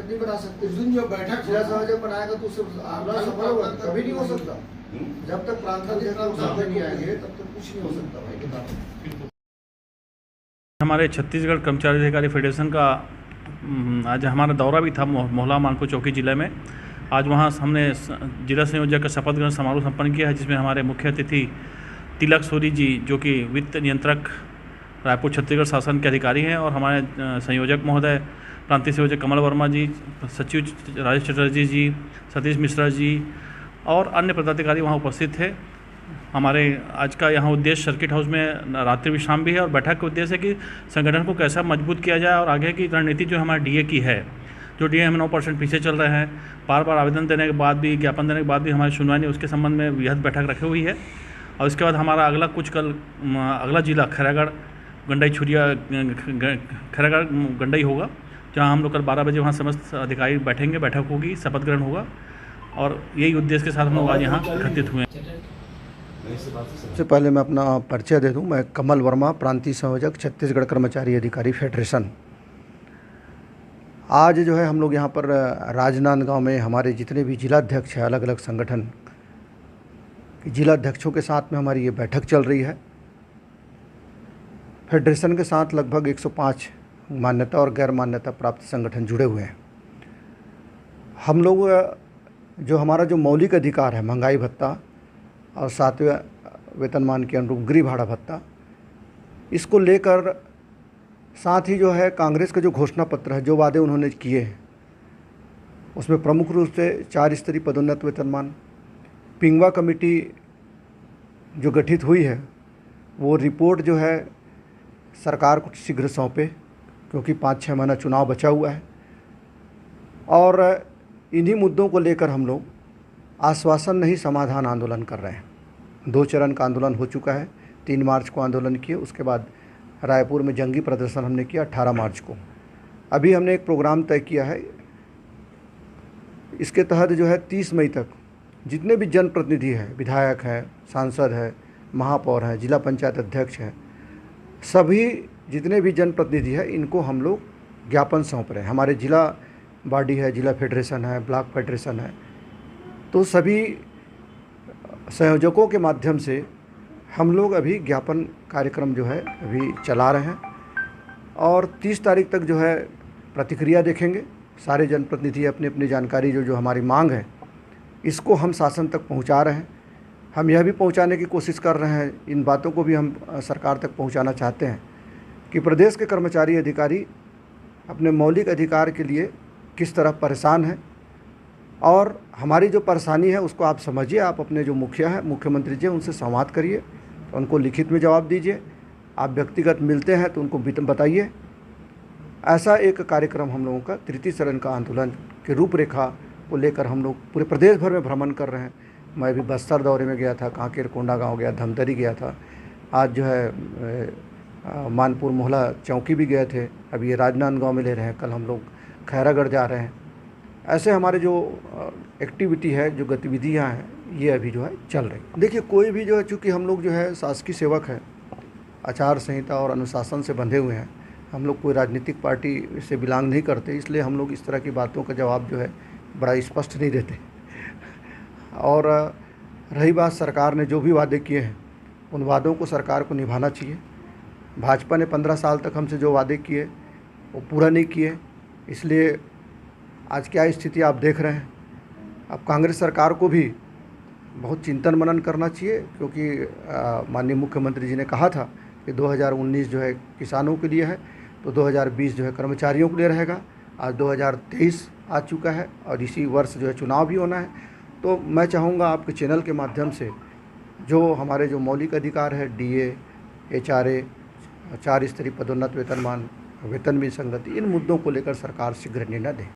नहीं बना सकते। इस दिन जो बैठक जिला संयोजक बनाएगा तो उससे आंदोलन सफल होगा, कभी नहीं हो सकता। जब तक प्रांत अध्यक्ष लोग सामने नहीं आएंगे तब तक कुछ नहीं हो सकता भाई, बताओ। हमारे छत्तीसगढ़ कर्मचारी अधिकारी फेडरेशन का आज हमारा दौरा भी था मोहला मानपुर चौकी जिले में। आज वहाँ हमने जिला संयोजक का शपथ ग्रहण समारोह संपन्न किया है, जिसमें हमारे मुख्य अतिथि तिलक सूरी जी जो कि वित्त नियंत्रक रायपुर छत्तीसगढ़ शासन के अधिकारी हैं, और हमारे संयोजक महोदय प्रांतीय संयोजक कमल वर्मा जी, सचिव राजेश चटर्जी जी, सतीश मिश्रा जी और अन्य पदाधिकारी वहाँ उपस्थित थे। हमारे आज का यहाँ उद्देश्य सर्किट हाउस में रात्रि विश्राम भी है, और बैठक का उद्देश्य है कि संगठन को कैसा मजबूत किया जाए और आगे की रणनीति जो हमारे डीए की है, जो डीए हम 9% पीछे चल रहे हैं, बार बार आवेदन देने के बाद भी, ज्ञापन देने के बाद भी हमारी सुनवाई नहीं, उसके संबंध में वृहद बैठक रखी हुई है। और इसके बाद हमारा अगला जिला खैरागढ़ गंडई छुरिया खैरागढ़ गंडई होगा, जहाँ हम लोग कल 12 बजे वहाँ समस्त अधिकारी बैठेंगे, बैठक होगी, शपथ ग्रहण होगा, और यही उद्देश्य के साथ हम लोग आज यहाँ एकत्रित हुए हैं। सबसे पहले मैं अपना परिचय दे दूं। मैं कमल वर्मा, प्रांतीय संयोजक छत्तीसगढ़ कर्मचारी अधिकारी फेडरेशन। आज जो है हम लोग यहाँ पर राजनांदगांव में हमारे जितने भी जिलाध्यक्ष हैं, अलग अलग संगठन के जिलाध्यक्षों के साथ में हमारी ये बैठक चल रही है। फेडरेशन के साथ लगभग 105 मान्यता और गैर मान्यता प्राप्त संगठन जुड़े हुए हैं। हम लोग जो हमारा जो मौलिक अधिकार है, महंगाई भत्ता और 7वें वेतनमान के अनुरूप गृह भाड़ा भत्ता, इसको लेकर साथ ही जो है कांग्रेस का जो घोषणा पत्र है, जो वादे उन्होंने किए हैं, उसमें प्रमुख रूप से 4 स्तरीय पदोन्नत वेतनमान, पिंगवा कमेटी जो गठित हुई है, वो रिपोर्ट जो है सरकार को शीघ्र सौंपे, क्योंकि 5-6 महीना चुनाव बचा हुआ है। और इन्हीं मुद्दों को लेकर हम लोग आश्वासन नहीं समाधान आंदोलन कर रहे हैं। 2 चरण का आंदोलन हो चुका है। 3 मार्च को आंदोलन किए, उसके बाद रायपुर में जंगी प्रदर्शन हमने किया 18 मार्च को। अभी हमने एक प्रोग्राम तय किया है, इसके तहत जो है 30 मई तक जितने भी जनप्रतिनिधि हैं, विधायक हैं, सांसद हैं, महापौर हैं, जिला पंचायत अध्यक्ष हैं, सभी जितने भी जनप्रतिनिधि हैं, इनको हम लोग ज्ञापन सौंप रहे हैं। हमारे जिला बॉडी है, जिला फेडरेशन है, ब्लॉक फेडरेशन है, तो सभी संयोजकों के माध्यम से हम लोग अभी ज्ञापन कार्यक्रम जो है अभी चला रहे हैं, और 30 तारीख तक जो है प्रतिक्रिया देखेंगे। सारे जनप्रतिनिधि अपनी अपनी जानकारी जो हमारी मांग है, इसको हम शासन तक पहुंचा रहे हैं। हम यह भी पहुंचाने की कोशिश कर रहे हैं, इन बातों को भी हम सरकार तक पहुंचाना चाहते हैं कि प्रदेश के कर्मचारी अधिकारी अपने मौलिक अधिकार के लिए किस तरह परेशान हैं, और हमारी जो परेशानी है उसको आप समझिए। आप अपने जो मुखिया हैं, मुख्यमंत्री जी, उनसे संवाद करिए, उनको लिखित में जवाब दीजिए। आप व्यक्तिगत मिलते हैं तो उनको बताइए। ऐसा एक कार्यक्रम हम लोगों का 3 चरण का आंदोलन की रूपरेखा को लेकर हम लोग पूरे प्रदेश भर में भ्रमण कर रहे हैं। मैं भी बस्तर दौरे में गया था, कांकेर कोंडा गाँव गया, धमतरी गया था, आज जो है मानपुर मोहला चौकी भी गए थे, अभी ये राजनांदगांव में ले रहे हैं, कल हम लोग खैरागढ़ जा रहे हैं। ऐसे हमारे जो एक्टिविटी है, जो गतिविधियां हैं, ये अभी जो है चल रही। देखिए, कोई भी जो है, चूँकि हम लोग जो है शासकीय सेवक हैं, आचार संहिता और अनुशासन से बंधे हुए हैं, हम लोग कोई राजनीतिक पार्टी से बिलोंग नहीं करते, इसलिए हम लोग इस तरह की बातों का जवाब जो है बड़ा स्पष्ट नहीं देते। और रही बात सरकार ने जो भी वादे किए हैं, उन वादों को सरकार को निभाना चाहिए। भाजपा ने 15 साल तक हमसे जो वादे किए वो पूरा नहीं किए, इसलिए आज क्या स्थिति आप देख रहे हैं। अब कांग्रेस सरकार को भी बहुत चिंतन मनन करना चाहिए, क्योंकि माननीय मुख्यमंत्री जी ने कहा था कि 2019 जो है किसानों के लिए है, तो 2020 जो है कर्मचारियों के लिए रहेगा। आज 2023 आ चुका है और इसी वर्ष जो है चुनाव भी होना है। तो मैं चाहूँगा आपके चैनल के माध्यम से जो हमारे जो मौलिक अधिकार है, डीए, एचआरए, 4 स्तरीय पदोन्नत वेतनमान, वेतन में संगति, इन मुद्दों को लेकर सरकार शीघ्र निर्णय दे।